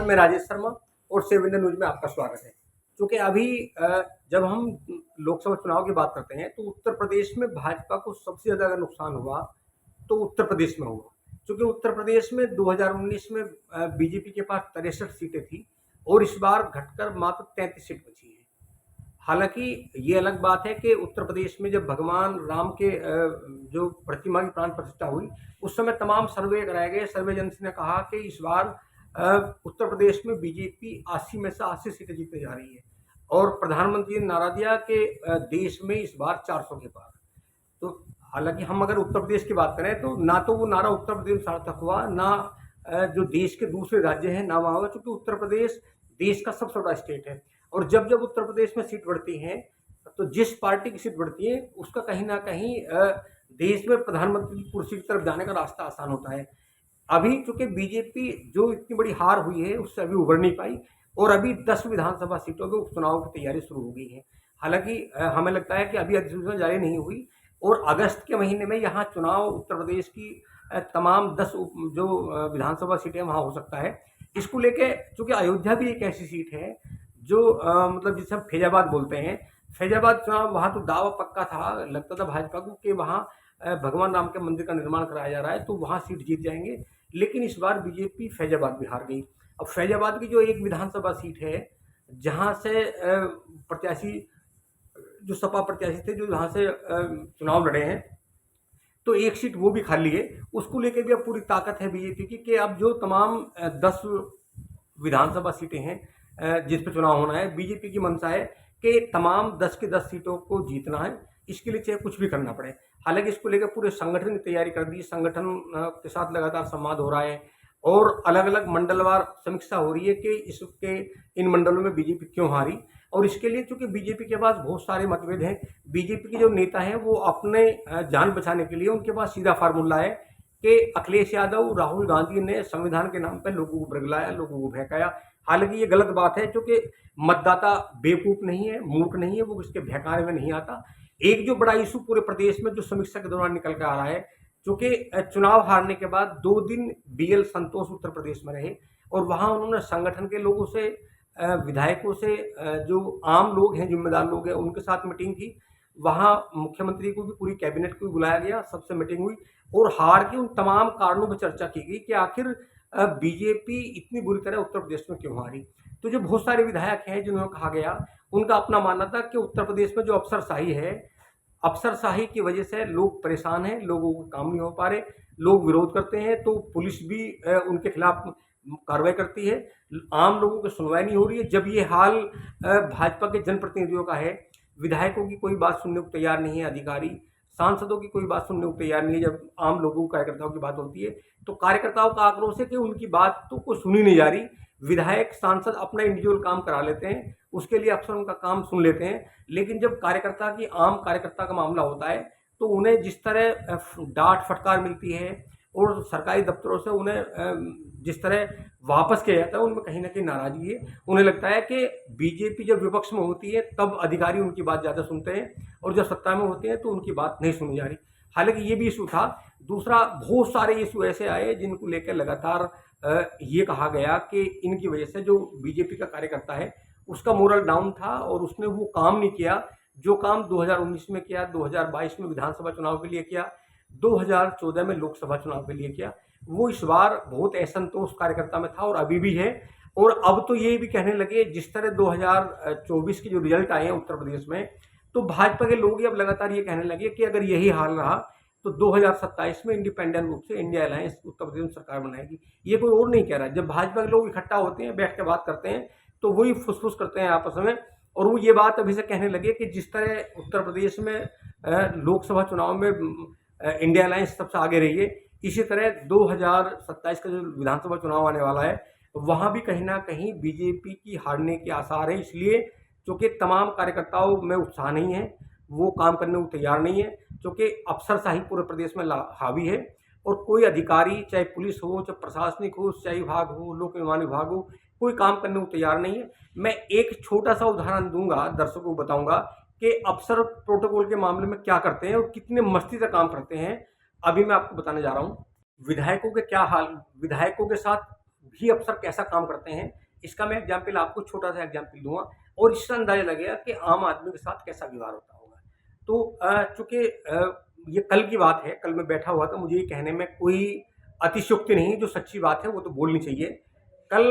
मैं राजेश शर्मा और 7 India news में आपका स्वागत है। क्योंकि अभी जब हम लोकसभा चुनाव की बात करते हैं तो उत्तर प्रदेश में भाजपा को सबसे ज़्यादा अगर नुकसान हुआ तो उत्तर प्रदेश में हुआ। क्योंकि उत्तर प्रदेश में 2019 में बीजेपी के पास 63 सीटें थी और इस बार घटकर मात्र 33 सीट बची है। हालांकि ये अलग बात है कि उत्तर प्रदेश में जब भगवान राम के जो प्रतिमा की प्राण प्रतिष्ठा हुई उस समय तमाम सर्वे कराए गए। सर्वे एजेंसी ने कहा कि इस बार उत्तर प्रदेश में बीजेपी 80 में से 80 सीटें जीतने जा रही है और प्रधानमंत्री ने नारा दिया कि देश में इस बार 400 के पार। तो हालांकि हम अगर उत्तर प्रदेश की बात करें तो ना तो वो नारा उत्तर प्रदेश में सार्थक हुआ, ना जो देश के दूसरे राज्य हैं ना वहाँ हुआ, क्योंकि उत्तर प्रदेश देश का सबसे बड़ा स्टेट है। और जब जब उत्तर प्रदेश में सीट बढ़ती हैं तो जिस पार्टी की सीट बढ़ती है उसका कहीं ना कहीं देश में प्रधानमंत्री की कुर्सी की तरफ जाने का रास्ता आसान होता है। अभी चूंकि बीजेपी जो इतनी बड़ी हार हुई है उससे अभी उभर नहीं पाई और अभी 10 विधानसभा सीटों के उपचुनाव की तैयारी शुरू हो गई है। हालांकि हमें लगता है कि अभी अधिसूचना जारी नहीं हुई और अगस्त के महीने में यहाँ चुनाव उत्तर प्रदेश की तमाम 10 जो विधानसभा सीटें वहाँ हो सकता है। इसको लेके चूंकि अयोध्या भी एक ऐसी सीट है जो मतलब जिसे हम फैजाबाद बोलते हैं, फैजाबाद चुनाव वहाँ तो दावा पक्का था, लगता था भाजपा को कि वहाँ भगवान राम के मंदिर का निर्माण कराया जा रहा है तो वहाँ सीट जीत जाएंगे। लेकिन इस बार बीजेपी फैजाबाद भी हार गई। अब फैजाबाद की जो एक विधानसभा सीट है जहाँ से प्रत्याशी जो सपा प्रत्याशी थे जो जहाँ से चुनाव लड़े हैं तो एक सीट वो भी खाली है। उसको लेकर भी अब पूरी ताकत है बीजेपी की कि अब जो तमाम 10 विधानसभा सीटें हैं जिस पर चुनाव होना है, बीजेपी की मंशा है कि तमाम 10 की 10 सीटों को जीतना है, इसके लिए चाहे कुछ भी करना पड़े। हालांकि इसको लेकर पूरे संगठन की तैयारी कर दी, संगठन के साथ लगातार संवाद हो रहा है और अलग अलग मंडलवार समीक्षा हो रही है कि इसके इन मंडलों में बीजेपी क्यों हारी। और इसके लिए चूंकि बीजेपी के पास बहुत सारे मतभेद हैं, बीजेपी के जो नेता हैं वो अपने जान बचाने के लिए उनके पास सीधा फार्मूला है कि अखिलेश यादव, राहुल गांधी ने संविधान के नाम पर लोगों को बरगलाया, लोगों को बहकाया। हालांकि ये गलत बात है क्योंकि मतदाता बेवकूफ नहीं है, मूर्ख नहीं है, वो इसके बहकाने में नहीं आता। एक जो बड़ा इशू पूरे प्रदेश में जो समीक्षा के दौरान निकल कर आ रहा है, क्योंकि चुनाव हारने के बाद 2 दिन बीएल संतोष उत्तर प्रदेश में रहे और वहां उन्होंने संगठन के लोगों से, विधायकों से, जो आम लोग हैं, जिम्मेदार लोग हैं, उनके साथ मीटिंग की। वहां मुख्यमंत्री को भी, पूरी कैबिनेट को भी बुलाया गया, सबसे मीटिंग हुई और हार के उन तमाम कारणों पर चर्चा की गई कि आखिर बीजेपी इतनी बुरी तरह उत्तर प्रदेश में क्यों हारी। तो जो बहुत सारे विधायक हैं जिन्होंने कहा गया, उनका अपना मानना था कि उत्तर प्रदेश में जो अफसरशाही है, अफसरशाही की वजह से लोग परेशान हैं, लोगों को काम नहीं हो पा रहे, लोग विरोध करते हैं तो पुलिस भी उनके खिलाफ कार्रवाई करती है, आम लोगों की सुनवाई नहीं हो रही है। जब ये हाल भाजपा के जनप्रतिनिधियों का है, विधायकों की कोई बात सुनने को तैयार नहीं है, अधिकारी सांसदों की कोई बात सुनने को तैयार नहीं है, जब आम लोगों कार्यकर्ताओं की बात होती है तो कार्यकर्ताओं का आक्रोश है कि उनकी बात तो कोई सुनी नहीं जा रही। विधायक सांसद अपना इंडिविजुअल काम करा लेते हैं, उसके लिए अफसर उनका काम सुन लेते हैं, लेकिन जब कार्यकर्ता की, आम कार्यकर्ता का मामला होता है तो उन्हें जिस तरह डांट फटकार मिलती है और सरकारी दफ्तरों से उन्हें जिस तरह वापस किया जाता है, उनमें कहीं ना कहीं नाराजगी है। उन्हें लगता है कि बीजेपी जब विपक्ष में होती है तब अधिकारी उनकी बात ज़्यादा सुनते हैं और जब सत्ता में होते हैं तो उनकी बात नहीं सुनी जा रही। हालांकि ये भी इशू था। दूसरा, बहुत सारे इशू ऐसे आए जिनको लेकर लगातार ये कहा गया कि इनकी वजह से जो बीजेपी का कार्यकर्ता है उसका मोरल डाउन था और उसने वो काम नहीं किया जो काम 2019 में किया, 2022 में विधानसभा चुनाव के लिए किया, 2014 में लोकसभा चुनाव के लिए किया। वो इस बार बहुत असंतोष कार्यकर्ता में था और अभी भी है। और अब तो ये भी कहने लगे, जिस तरह 2024 के जो रिजल्ट आए हैं उत्तर प्रदेश में, तो भाजपा के लोग ही अब लगातार ये कहने लगे कि अगर यही हाल रहा तो 2027 में इंडिपेंडेंट रूप से इंडिया अलायंस उत्तर प्रदेश में सरकार बनाएगी। ये कोई और नहीं कह रहा। जब भाजपा के लोग इकट्ठा होते हैं, बैठ के बात करते हैं, तो वही फुसफुस करते हैं आपस में और वो ये बात अभी से कहने लगे कि जिस तरह उत्तर प्रदेश में लोकसभा चुनाव में इंडिया अलायंस सबसे आगे रही है, इसी तरह 2027 का जो विधानसभा चुनाव आने वाला है वहाँ भी कहीं ना कहीं बीजेपी की हारने के आसार हैं। इसलिए क्योंकि तमाम कार्यकर्ताओं में उत्साह नहीं है, वो काम करने को तैयार नहीं है, क्योंकि अफसरशाही पूरे प्रदेश में हावी है और कोई अधिकारी, चाहे पुलिस हो, चाहे प्रशासनिक हो, सिंचाई विभाग हो, लोक निर्माण विभाग हो, कोई काम करने को तैयार नहीं है। मैं एक छोटा सा उदाहरण दूंगा, दर्शकों को बताऊंगा कि अफसर प्रोटोकॉल के मामले में क्या करते हैं और कितने मस्ती से काम करते हैं। अभी मैं आपको बताने जा रहा हूँ विधायकों के क्या हाल, विधायकों के साथ भी अफसर कैसा काम करते हैं, इसका मैं एग्जाम्पल आपको छोटा सा एग्जाम्पल दूंगा और इससे अंदाजा लगेगा कि आम आदमी के साथ कैसा व्यवहार होता होगा। तो चूंकि ये कल की बात है, कल मैं बैठा हुआ था, मुझे ये कहने में कोई अतिशयोक्ति नहीं, जो सच्ची बात है वो तो बोलनी चाहिए। कल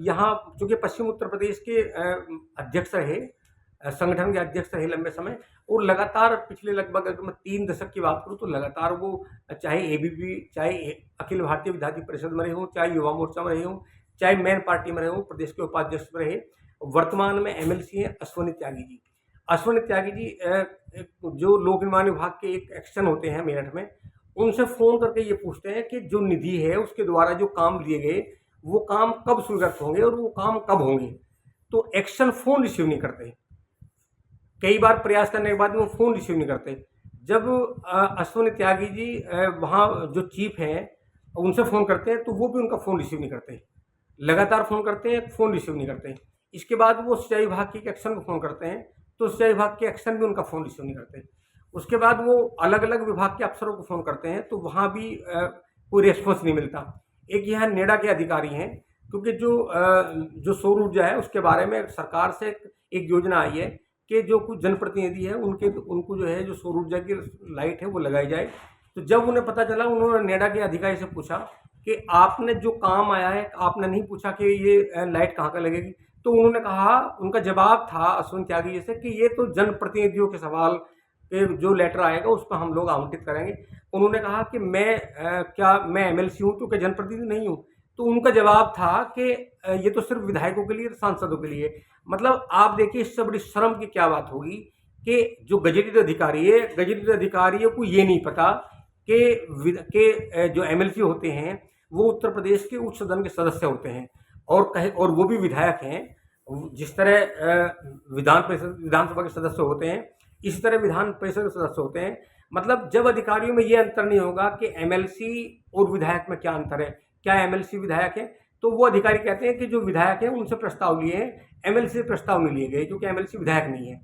यहाँ चूंकि पश्चिम उत्तर प्रदेश के अध्यक्ष रहे, संगठन के अध्यक्ष रहे लंबे समय, और लगातार पिछले लगभग अगर मैं 3 दशक की बात करूँ तो लगातार वो चाहे एबीवी, चाहे अखिल भारतीय विद्यार्थी परिषद में रहे हों, चाहे युवा मोर्चा में रहे हों, चाहे मेन पार्टी में रहे हों, प्रदेश के उपाध्यक्ष में रहे, वर्तमान में एमएलसी हैं अश्वनी त्यागी जी। अश्वनी त्यागी जी जो लोक निर्माण विभाग के एक एक्शन होते हैं मेरठ में, उनसे फ़ोन करके ये पूछते हैं कि जो निधि है उसके द्वारा जो काम लिए गए वो काम कब स्वीकृत होंगे और वो काम कब होंगे। तो एक्शन फ़ोन रिसीव नहीं करते, कई बार प्रयास करने के बाद भी वो फ़ोन रिसीव नहीं करते। जब अश्वनी त्यागी जी वहाँ जो चीफ हैं उनसे फ़ोन करते हैं तो वो भी उनका फ़ोन रिसीव नहीं करते, लगातार फ़ोन करते हैं, फ़ोन रिसीव नहीं करते। इसके बाद वो सिंचाई विभाग के एक्शन को फ़ोन करते हैं तो सिंचाई विभाग के एक्शन भी उनका फ़ोन रिसीव नहीं करते। उसके बाद वो अलग अलग विभाग के अफसरों को फ़ोन करते हैं तो वहाँ भी कोई रेस्पॉन्स नहीं मिलता। एक यहाँ नेडा के अधिकारी हैं, क्योंकि जो सौर ऊर्जा है उसके बारे में सरकार से एक योजना आई है कि जो कुछ जनप्रतिनिधि है उनको जो है जो सौर ऊर्जा की लाइट है वो लगाई जाए। तो जब उन्हें पता चला, उन्होंने नेडा के अधिकारी से पूछा कि आपने जो काम आया है, आपने नहीं पूछा कि ये लाइट कहाँ का लगेगी। तो उन्होंने कहा, उनका जवाब था अश्वनी त्यागी जी से कि ये तो जनप्रतिनिधियों के सवाल के जो लेटर आएगा उस पर हम लोग आवंटित करेंगे। उन्होंने कहा कि मैं एमएलसी हूँ तो क्या जनप्रतिनिधि नहीं हूँ। तो उनका जवाब था कि ये तो सिर्फ विधायकों के लिए, सांसदों के लिए। मतलब आप देखिए इससे बड़ी शर्म की क्या बात होगी कि जो गजेटेड अधिकारी है, गजेटेड अधिकारियों को ये नहीं पता कि जो एमएलसी होते हैं वो उत्तर प्रदेश के उच्च सदन के सदस्य होते हैं और वो भी विधायक हैं। जिस तरह विधानसभा के सदस्य होते हैं, इसी तरह विधान परिषद के सदस्य होते हैं। मतलब जब अधिकारियों में ये अंतर नहीं होगा कि एमएलसी और विधायक में क्या अंतर है, क्या एमएलसी विधायक है, तो वो अधिकारी कहते हैं कि जो विधायक हैं उनसे प्रस्ताव लिए हैं, एमएलसी से प्रस्ताव नहीं लिए गए क्योंकि एमएलसी विधायक नहीं है।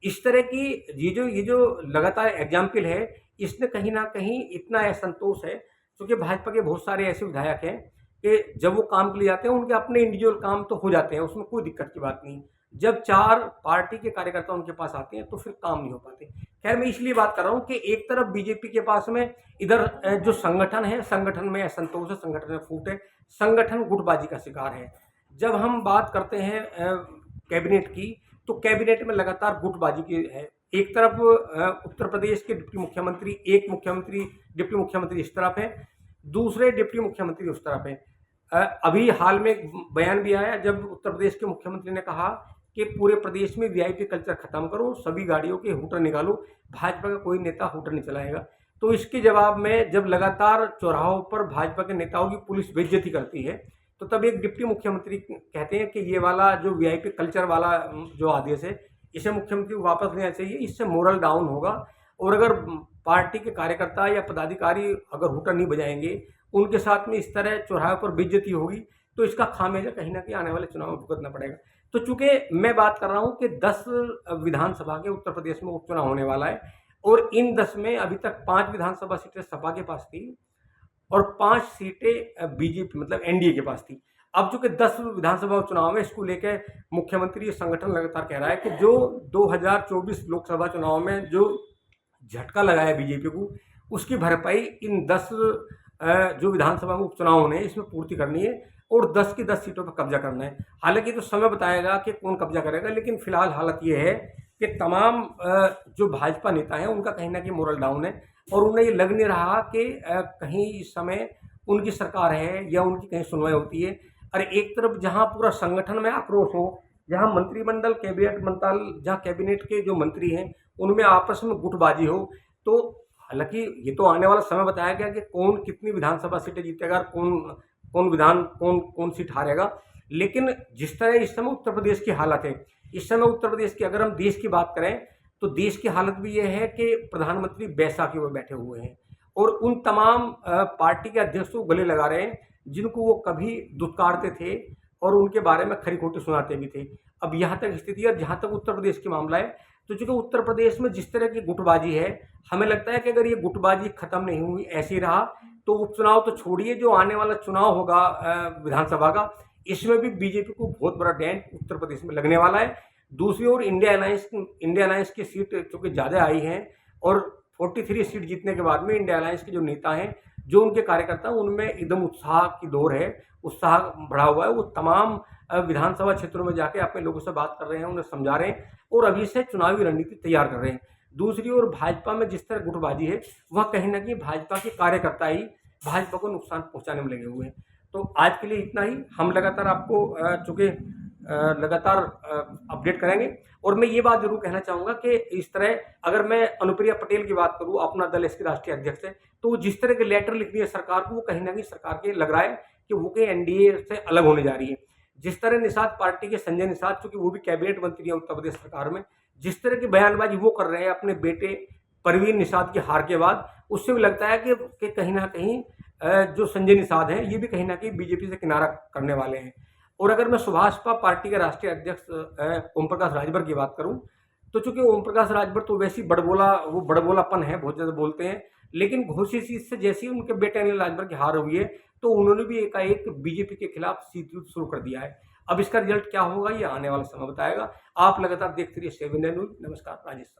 इस तरह की ये जो लगातार एग्जाम्पल है, इसने कहीं ना कहीं इतना असंतोष है, क्योंकि भाजपा के बहुत सारे ऐसे विधायक हैं कि जब वो काम के लिए जाते हैं उनके अपने इंडिविजुअल काम तो हो जाते हैं, उसमें कोई दिक्कत की बात नहीं। जब 4 पार्टी के कार्यकर्ता उनके पास आते हैं तो फिर काम नहीं हो पाते। खैर, मैं इसलिए बात कर रहा हूँ कि एक तरफ बीजेपी के पास में इधर जो संगठन है, संगठन में असंतोष है, संगठन में फूट है, संगठन गुटबाजी का शिकार है। जब हम बात करते हैं कैबिनेट की, तो कैबिनेट में लगातार गुटबाजी की है। एक तरफ उत्तर प्रदेश के डिप्टी मुख्यमंत्री, एक मुख्यमंत्री डिप्टी मुख्यमंत्री इस तरफ है, दूसरे डिप्टी मुख्यमंत्री उस तरफ है। अभी हाल में एक बयान भी आया जब उत्तर प्रदेश के मुख्यमंत्री ने कहा कि पूरे प्रदेश में वीआईपी कल्चर खत्म करो, सभी गाड़ियों के हूटर निकालो, भाजपा का कोई नेता हूटर नहीं चलाएगा। तो इसके जवाब में जब लगातार चौराहों पर भाजपा के नेताओं की पुलिस बेइज्जती करती है, तो तब एक डिप्टी मुख्यमंत्री कहते हैं कि ये वाला जो वीआईपी कल्चर वाला जो आदेश है, इसे मुख्यमंत्री को वापस लेना चाहिए, इससे मोरल डाउन होगा। और अगर पार्टी के कार्यकर्ता या पदाधिकारी अगर हूटर नहीं बजाएंगे, उनके साथ में इस तरह चौराहे पर बेइज्जती होगी, तो इसका खामियाजा कहीं ना कहीं आने वाले चुनाव में भुगतना पड़ेगा। तो चूंकि मैं बात कर रहा हूं कि 10 विधानसभा के उत्तर प्रदेश में उपचुनाव होने वाला है, और इन 10 में अभी तक 5 विधानसभा सीटें सपा के पास थी और 5 सीटें बीजेपी मतलब एनडीए के पास थी। अब चूंकि 10 विधानसभा चुनाव में, इसको लेकर मुख्यमंत्री संगठन लगातार कह रहा है कि जो 2024 लोकसभा चुनाव में जो झटका लगा है बीजेपी को, उसकी भरपाई इन 10 जो विधानसभा में उपचुनाव होने हैं इसमें पूर्ति करनी है और 10 की 10 सीटों पर कब्जा करना है। हालांकि तो समय बताएगा कि कौन कब्जा करेगा, लेकिन फिलहाल हालत ये है कि तमाम जो भाजपा नेता हैं उनका कहीं ना कहीं मोरल डाउन है और उन्हें ये लग नहीं रहा कि कहीं इस समय उनकी सरकार है या उनकी कहीं सुनवाई होती है। और एक तरफ जहां पूरा संगठन में आक्रोश हो, जहां मंत्रिमंडल कैबिनेट मंत्रालय, जहां कैबिनेट के जो मंत्री हैं उनमें आपस में गुटबाजी हो, तो हालांकि ये तो आने वाला समय बताया गया कि कौन कितनी विधानसभा सीटें जीतेगा, कौन सीट हारेगा। लेकिन जिस तरह इस समय उत्तर प्रदेश की हालत है, इस समय उत्तर प्रदेश की अगर हम देश की बात करें तो देश की हालत भी ये है कि प्रधानमंत्री बैसाखी में बैठे हुए हैं और उन तमाम पार्टी के अध्यक्षों को गले लगा रहे हैं जिनको वो कभी दुत्कारते थे और उनके बारे में खरी खोटी सुनाते भी थे। अब यहाँ तक स्थिति है। जहाँ तक उत्तर प्रदेश की मामला है, तो चूंकि उत्तर प्रदेश में जिस तरह की गुटबाजी है, हमें लगता है कि अगर ये गुटबाजी खत्म नहीं हुई, ऐसे ही रहा, तो उपचुनाव तो छोड़िए, जो आने वाला चुनाव होगा विधानसभा का, इसमें भी बीजेपी को बहुत बड़ा डेंट उत्तर प्रदेश में लगने वाला है। दूसरी ओर इंडिया अलायंस की सीट चूंकि ज़्यादा आई हैं और 43 सीट जीतने के बाद में इंडिया अलायंस के जो नेता हैं, जो उनके कार्यकर्ता हैं, उनमें एकदम उत्साह की दौर है, उत्साह बढ़ा हुआ है। वो तमाम विधानसभा क्षेत्रों में जाके अपने लोगों से बात कर रहे हैं, उन्हें समझा रहे हैं और अभी से चुनावी रणनीति तैयार कर रहे हैं। दूसरी ओर भाजपा में जिस तरह गुटबाजी है, वह कहीं ना कहीं भाजपा के कार्यकर्ता ही भाजपा को नुकसान पहुंचाने में लगे हुए हैं। तो आज के लिए इतना ही। हम लगातार आपको चूंकि लगातार अपडेट करेंगे। और मैं ये बात जरूर कहना चाहूँगा कि इस तरह अगर मैं अनुप्रिया पटेल की बात करूँ, अपना दल इसके राष्ट्रीय अध्यक्ष है, तो वो जिस तरह के लेटर लिख दिए सरकार को, वो कहीं ना कहीं सरकार के लग रहा है कि वो कहीं एनडीए से अलग होने जा रही है। जिस तरह निषाद पार्टी के संजय निषाद, चूंकि वो भी कैबिनेट मंत्री है उत्तर प्रदेश सरकार में, जिस तरह की बयानबाजी वो कर रहे हैं अपने बेटे परवीन निषाद की हार के बाद, उससे भी लगता है कि कहीं ना कहीं जो संजय निषाद हैं, ये भी कहीं ना कहीं बीजेपी से किनारा करने वाले हैं। और अगर मैं सुभाषपा पार्टी के राष्ट्रीय अध्यक्ष ओम प्रकाश राजभर की बात करूं, तो चूंकि ओम प्रकाश राजभर तो वैसे बड़बोलापन है, बहुत ज़्यादा बोलते हैं, लेकिन घोषित सीट से जैसे ही उनके बेटे अनिल राजभर की हार हुई है, तो उन्होंने भी एकाएक बीजेपी के खिलाफ शीत युद्ध शुरू कर दिया है। अब इसका रिजल्ट क्या होगा, ये आने वाला समय बताएगा। आप लगातार देखते रहिए 7 इंडिया न्यूज। नमस्कार, राजेश।